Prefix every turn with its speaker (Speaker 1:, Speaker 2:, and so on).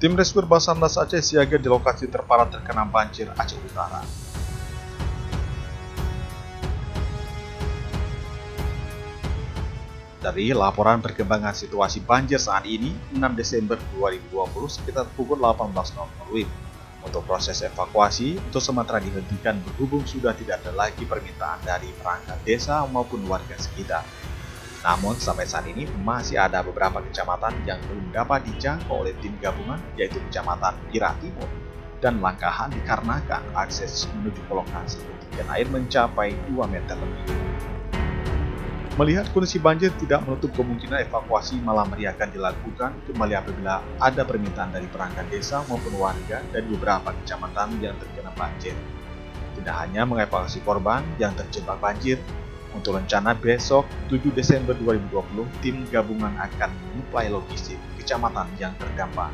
Speaker 1: Tim Rescue Basarnas Aceh siaga di lokasi terparah terkena banjir Aceh Utara. Dari laporan perkembangan situasi banjir saat ini, 6 Desember 2020 sekitar pukul 18.00 WIB. Untuk proses evakuasi untuk sementara dihentikan berhubung sudah tidak ada lagi permintaan dari perangkat desa maupun warga sekitar. Namun sampai saat ini masih ada beberapa kecamatan yang belum dapat dijangkau oleh tim gabungan, yaitu Kecamatan Pira Timur dan Langkahan, dikarenakan akses menuju ke lokasi ketinggian air mencapai 2 meter lebih. Melihat kondisi banjir tidak menutup kemungkinan evakuasi malam hari akan dilakukan kembali apabila ada permintaan dari perangkat desa maupun warga dari beberapa kecamatan yang terkena banjir. Tidak hanya mengevakuasi korban yang terjebak banjir, untuk rencana besok 7 Desember 2020 tim gabungan akan menyuplai logistik kecamatan yang terdampak